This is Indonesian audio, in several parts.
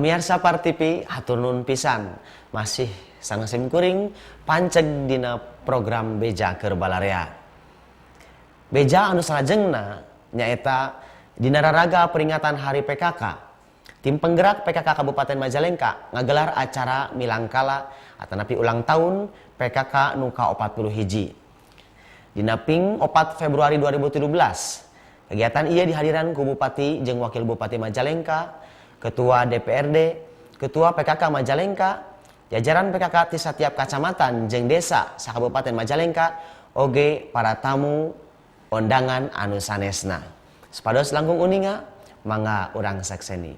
Pamirsa Par TV hatur nuhun pisan masih sangasim kuring panceg dina program Beja keur Balarea. Beja anu salajengna nyaeta dina raraga peringatan Hari PKK. Tim penggerak PKK Kabupaten Majalengka ngagelar acara milangkala atanapi ulang tahun PKK nu ka-41. Dina ping 4 Februari 2017. Kegiatan ieu dihadiran ku Bupati jeung Wakil Bupati Majalengka, Ketua DPRD, Ketua PKK Majalengka, jajaran PKK ti satiap kacamatan jeung desa sa Kabupaten Majalengka, oge para tamu undangan anu sanesna. Supados langkung uninga, mangga urang sakseni.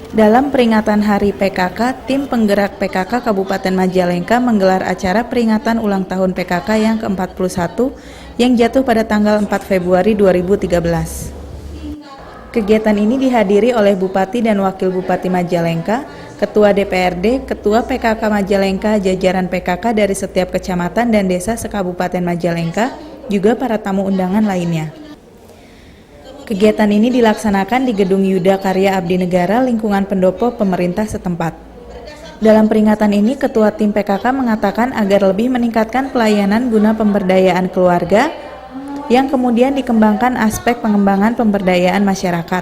Dalam peringatan Hari PKK, tim penggerak PKK Kabupaten Majalengka menggelar acara peringatan ulang tahun PKK yang ke-41 yang jatuh pada tanggal 4 Februari 2013. Kegiatan ini dihadiri oleh Bupati dan Wakil Bupati Majalengka, Ketua DPRD, Ketua PKK Majalengka, jajaran PKK dari setiap kecamatan dan desa se-Kabupaten Majalengka, juga para tamu undangan lainnya. Kegiatan ini dilaksanakan di Gedung Yuda Karya Abdi Negara lingkungan pendopo pemerintah setempat. Dalam peringatan ini, Ketua Tim PKK mengatakan agar lebih meningkatkan pelayanan guna pemberdayaan keluarga, yang kemudian dikembangkan aspek pengembangan pemberdayaan masyarakat.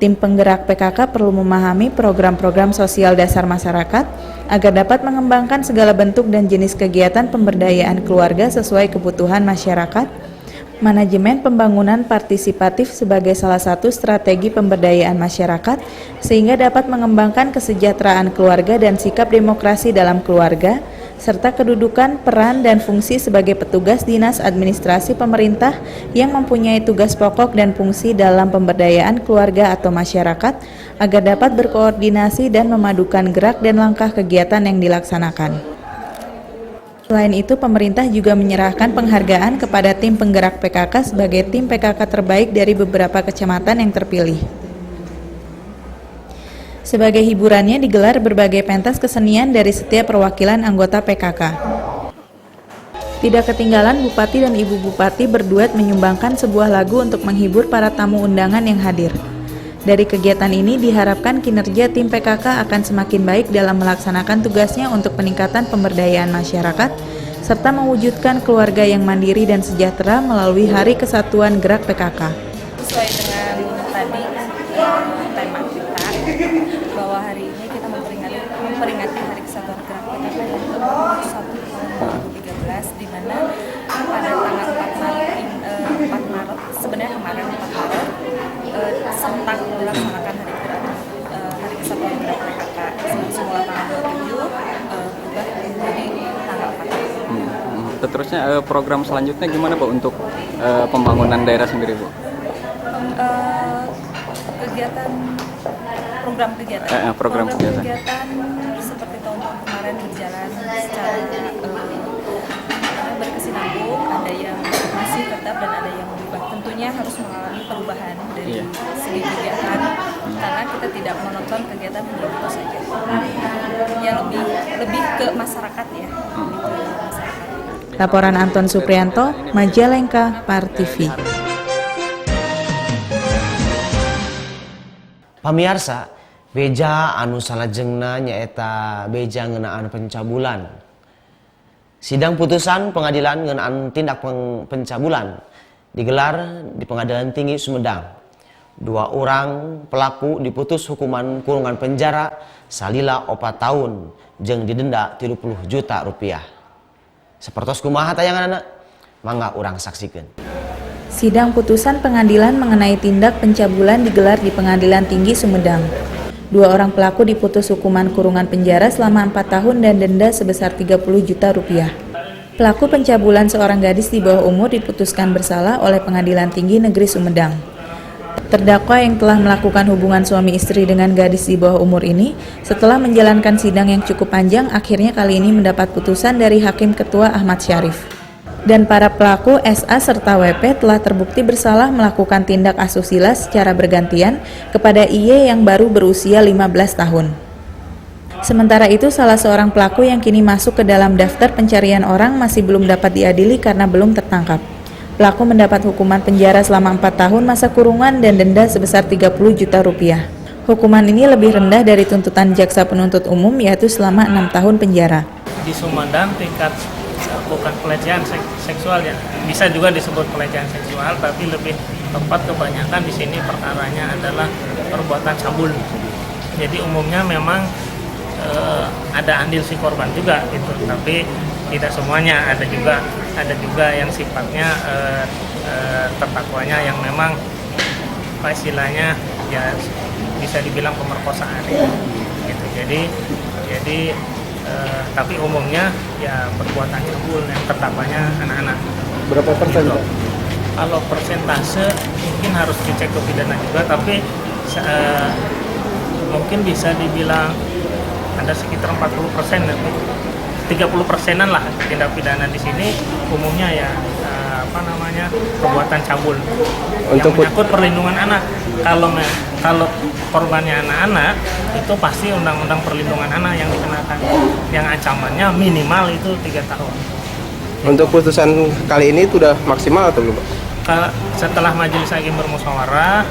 Tim penggerak PKK perlu memahami program-program sosial dasar masyarakat agar dapat mengembangkan segala bentuk dan jenis kegiatan pemberdayaan keluarga sesuai kebutuhan masyarakat. Manajemen pembangunan partisipatif sebagai salah satu strategi pemberdayaan masyarakat sehingga dapat mengembangkan kesejahteraan keluarga dan sikap demokrasi dalam keluarga, serta kedudukan, peran, dan fungsi sebagai petugas dinas administrasi pemerintah yang mempunyai tugas pokok dan fungsi dalam pemberdayaan keluarga atau masyarakat agar dapat berkoordinasi dan memadukan gerak dan langkah kegiatan yang dilaksanakan. Selain itu, pemerintah juga menyerahkan penghargaan kepada tim penggerak PKK sebagai tim PKK terbaik dari beberapa kecamatan yang terpilih. Sebagai hiburannya digelar berbagai pentas kesenian dari setiap perwakilan anggota PKK. Tidak ketinggalan Bupati dan Ibu Bupati berduet menyumbangkan sebuah lagu untuk menghibur para tamu undangan yang hadir. Dari kegiatan ini diharapkan kinerja tim PKK akan semakin baik dalam melaksanakan tugasnya untuk peningkatan pemberdayaan masyarakat, serta mewujudkan keluarga yang mandiri dan sejahtera melalui Hari Kesatuan Gerak PKK. Sesuai dengan tadi tema kita, bahwa hari ini kita memperingati Hari Kesatuan Gerak PKK yang ke-1 tahun 2013, di mana pada tanggal 4 Maret, sebenarnya kemarin 4 Maret, sentak dilaksanakan Hari Kesatuan Gerak PKK. Semula tanggal 27 berubah menjadi tanggal 4. Terusnya program selanjutnya gimana Bu untuk pembangunan daerah sendiri Bu? Program kegiatan seperti tahun-tahun kemarin berjalan secara berkesinambung, ada yang masih tetap dan ada yang berubah. Tentunya harus mengalami perubahan dari segi kegiatan, karena kita tidak menonton kegiatan itu saja. Ya lebih ke masyarakat ya. Laporan Anton Suprianto, Majalengka, Par TV. Pamirsa, beja anu salajengna nyaeta beja ngeunaan pencabulan. Sidang putusan pengadilan ngeunaan tindak pencabulan digelar di Pengadilan Tinggi Sumedang. 2 orang pelaku diputus hukuman kurungan penjara salila 4 tahun jeung didenda 30 juta rupiah. Sapertos kumaha tayanganna? Mangga urang saksikeun. Sidang putusan pengadilan mengenai tindak pencabulan digelar di Pengadilan Tinggi Sumedang. 2 orang pelaku diputus hukuman kurungan penjara selama 4 tahun dan denda sebesar 30 juta rupiah. Pelaku pencabulan seorang gadis di bawah umur diputuskan bersalah oleh Pengadilan Tinggi Negeri Sumedang. Terdakwa yang telah melakukan hubungan suami istri dengan gadis di bawah umur ini, setelah menjalankan sidang yang cukup panjang, akhirnya kali ini mendapat putusan dari Hakim Ketua Ahmad Syarif. Dan para pelaku SA serta WP telah terbukti bersalah melakukan tindak asusila secara bergantian kepada IY yang baru berusia 15 tahun. Sementara itu, salah seorang pelaku yang kini masuk ke dalam daftar pencarian orang masih belum dapat diadili karena belum tertangkap. Pelaku mendapat hukuman penjara selama 4 tahun masa kurungan dan denda sebesar 30 juta rupiah. Hukuman ini lebih rendah dari tuntutan jaksa penuntut umum, yaitu selama 6 tahun penjara. Di Sumedang tingkat bukan pelecehan seksual ya, bisa juga disebut pelecehan seksual, tapi lebih tepat kebanyakan di sini perkaranya adalah perbuatan cabul. Jadi umumnya memang ada andil si korban juga gitu, tapi tidak semuanya, ada juga yang sifatnya terdakwanya yang memang apa istilahnya ya bisa dibilang pemerkosaan gitu. Jadi tapi umumnya ya perbuatan cabul yang terdakwanya anak-anak. Berapa persen? Gitu. Kalau persentase mungkin harus dicek ke pidana juga, tapi mungkin bisa dibilang ada sekitar 40%, 30%-an lah tindak pidana di sini umumnya ya perbuatan cabul yang menyangkut perlindungan anak. Kalau korbannya anak-anak itu pasti undang-undang perlindungan anak yang dikenakan, yang ancamannya minimal itu 3 tahun. Untuk putusan kali ini sudah maksimal atau belum, Pak? Setelah majelis hakim bermusyawarah,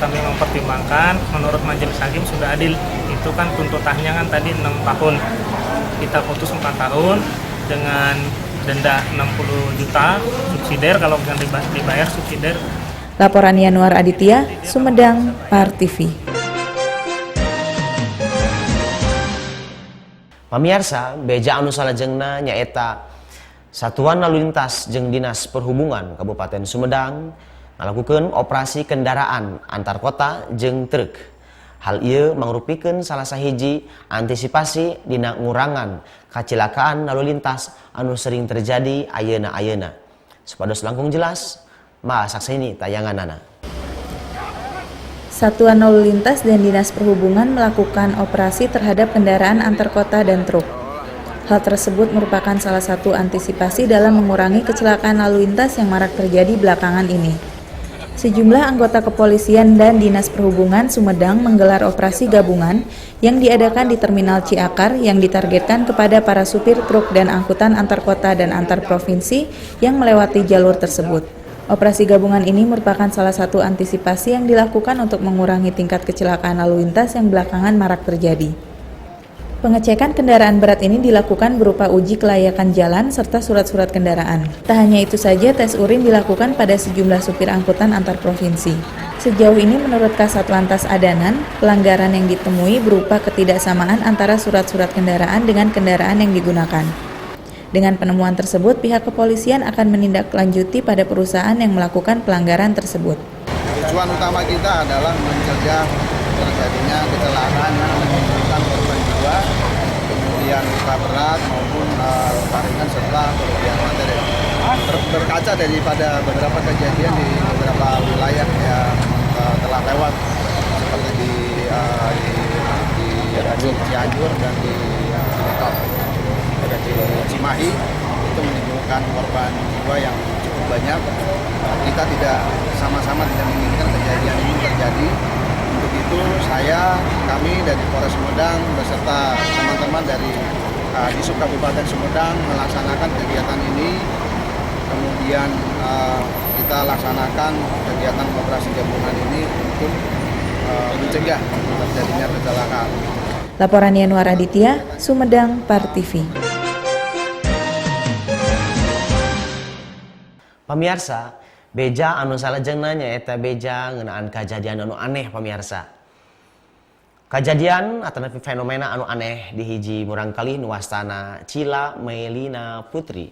kami mempertimbangkan, menurut majelis hakim sudah adil. Itu kan tuntutannya kan tadi 6 tahun, kita putus 4 tahun dengan denda 60 juta subsidiar, kalau bukan dibayar subsidiar. Laporan Yanuar Aditya, Sumedang, PAR TV. Pamirsa, beja anu salajengna nyaeta Satuan Lalu Lintas jeung Dinas Perhubungan Kabupaten Sumedang ngalakukeun operasi kendaraan antar kota jeung truk. Hal ieu mangrupikeun salah sahiji antisipasi dina ngurangan kacilakaan lalu lintas anu sering terjadi ayeuna. Supados langkung jelas, mah sakseni tayanganana. Satuan Lalu Lintas dan Dinas Perhubungan melakukan operasi terhadap kendaraan antar kota dan truk. Hal tersebut merupakan salah satu antisipasi dalam mengurangi kecelakaan lalu lintas yang marak terjadi belakangan ini. Sejumlah anggota kepolisian dan Dinas Perhubungan Sumedang menggelar operasi gabungan yang diadakan di Terminal Ciakar yang ditargetkan kepada para supir truk dan angkutan antar kota dan antar provinsi yang melewati jalur tersebut. Operasi gabungan ini merupakan salah satu antisipasi yang dilakukan untuk mengurangi tingkat kecelakaan lalu lintas yang belakangan marak terjadi. Pengecekan kendaraan berat ini dilakukan berupa uji kelayakan jalan serta surat-surat kendaraan. Tak hanya itu saja, tes urin dilakukan pada sejumlah supir angkutan antar provinsi. Sejauh ini menurut Kasat Lantas Adanan, pelanggaran yang ditemui berupa ketidaksamaan antara surat-surat kendaraan dengan kendaraan yang digunakan. Dengan penemuan tersebut, pihak kepolisian akan menindaklanjuti pada perusahaan yang melakukan pelanggaran tersebut. Tujuan utama kita adalah mencegah terjadinya kecelakaan yang menimbulkan korban jiwa, kemudian luka berat maupun luka ringan serta kerugian materi. Berkaca daripada beberapa kejadian di beberapa wilayah yang telah lewat seperti di Cianjur dan di Cimahi, itu menimbulkan korban jiwa yang cukup banyak. Kita tidak sama-sama tidak menginginkan kejadian ini terjadi. Untuk itu kami dari Polres Sumedang beserta teman-teman dari Disub Kabupaten Sumedang melaksanakan kegiatan ini. Kemudian kita laksanakan kegiatan operasi gabungan ini untuk mencegah terjadinya kecelakaan. Laporan Yanuar Aditya, Sumedang, PAR TV. Pamirsa, beja anu salajengna nyaeta beja ngeunaan kajadian anu aneh pamirsa. Kajadian atau fenomena anu aneh di hiji murangkali nuwastana Cila Melina Putri,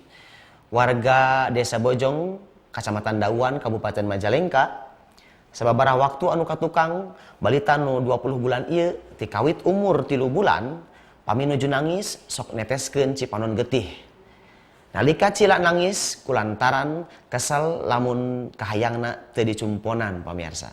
warga Desa Bojong, Kecamatan Dauan, Kabupaten Majalengka. Sababaraha waktu anu katukang balita nu 20 bulan ieu ti kawit umur 3 bulan pami nuju nangis sok neteskeun cipanon getih. Nalika Cila nangis kulantaran kesel lamun kahayangna teu dicumponan pamirsa.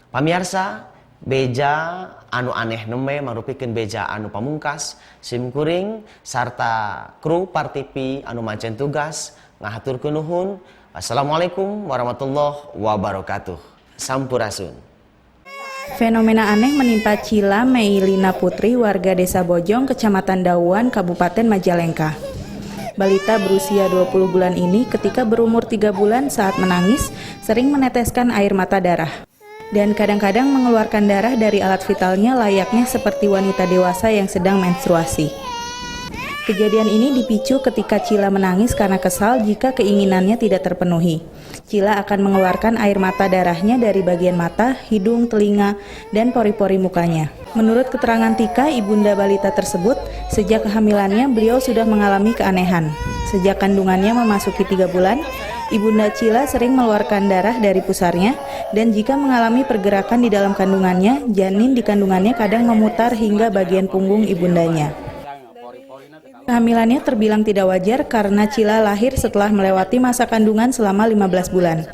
Pamirsa, beja anu aneh neme marupikeun beja anu pamungkas, simkuring sarta kru PAR TV anu mancen tugas ngahaturkeun nuhun. Assalamualaikum warahmatullahi wabarakatuh. Sampurasun. Fenomena aneh menimpa Cila Melina Putri, warga Desa Bojong, Kecamatan Dauan, Kabupaten Majalengka. Balita berusia 20 bulan ini ketika berumur 3 bulan saat menangis sering meneteskan air mata darah. dan kadang-kadang mengeluarkan darah dari alat vitalnya layaknya seperti wanita dewasa yang sedang menstruasi. Kejadian ini dipicu ketika Cila menangis karena kesal jika keinginannya tidak terpenuhi. Cila akan mengeluarkan air mata darahnya dari bagian mata, hidung, telinga, dan pori-pori mukanya. Menurut keterangan Tika, ibunda balita tersebut, sejak kehamilannya beliau sudah mengalami keanehan. Sejak kandungannya memasuki 3 bulan, ibunda Cila sering mengeluarkan darah dari pusarnya, dan jika mengalami pergerakan di dalam kandungannya, janin di kandungannya kadang memutar hingga bagian punggung ibundanya. Kehamilannya terbilang tidak wajar karena Cila lahir setelah melewati masa kandungan selama 15 bulan.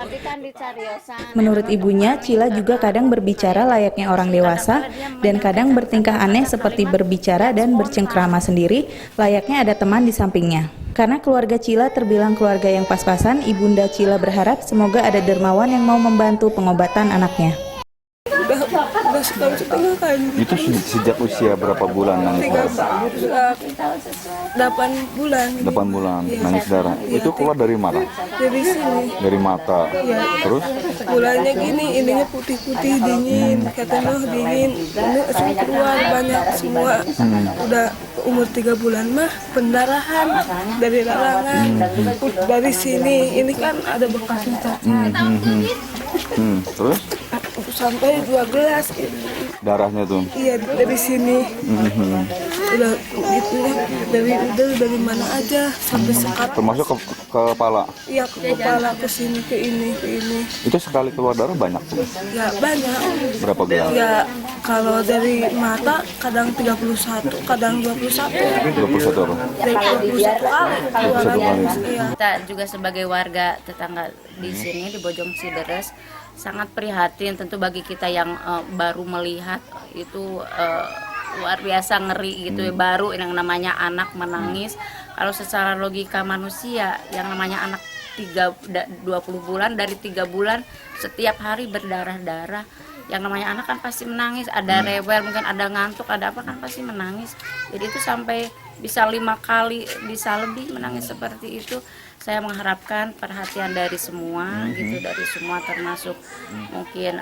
Menurut ibunya, Cila juga kadang berbicara layaknya orang dewasa dan kadang bertingkah aneh seperti berbicara dan bercengkrama sendiri layaknya ada teman di sampingnya. Karena keluarga Cila terbilang keluarga yang pas-pasan, ibunda Cila berharap semoga ada dermawan yang mau membantu pengobatan anaknya. Udah setahun setengah kan. Itu sejak usia berapa bulan nangis darah? 8 bulan. 8 bulan nangis darah. Itu keluar dari mana? Dari sini. Dari mata. Terus? Bulannya gini, ininya putih-putih dingin, katanya dingin. Ini langsung keluar banyak semua. Udah umur 3 bulan mah pendarahan dari larangan. Dari sini, ini kan ada bekasnya. Terus? Sampai 2 gelas Darahnya tuh? Iya, dari sini. Udah gitu ya, dari mana aja sampai sekat. Termasuk ke kepala? Iya, ke kepala, ke sini, ke ini. Itu sekali keluar darah banyak tuh? Ya banyak. Berapa gelas? Ya kalau dari mata kadang 31, kadang 21. 21 apa? Dari 21 kali keluarannya. Iya. Kita juga sebagai warga tetangga di sini di Bojong Cideres sangat prihatin tentu bagi kita yang baru melihat itu luar biasa ngeri gitu ya, baru yang namanya anak menangis. Kalau secara logika manusia yang namanya anak 20 bulan, dari 3 bulan setiap hari berdarah-darah, yang namanya anak kan pasti menangis, ada rewel, mungkin ada ngantuk, ada apa kan pasti menangis. Jadi itu sampai bisa 5 kali, bisa lebih menangis seperti itu. Saya mengharapkan perhatian dari semua gitu, dari semua termasuk mungkin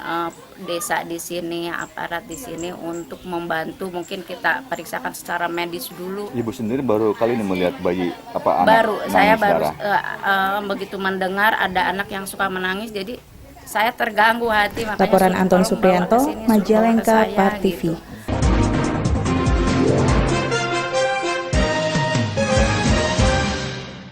desa di sini, aparat di sini untuk membantu. Mungkin kita periksakan secara medis dulu. Ibu sendiri baru kali ini melihat bayi apa anak? Baru, saya baru begitu mendengar ada anak yang suka menangis, jadi saya terganggu hati. Laporan Anton Supriyanto, Majalengka, Par TV.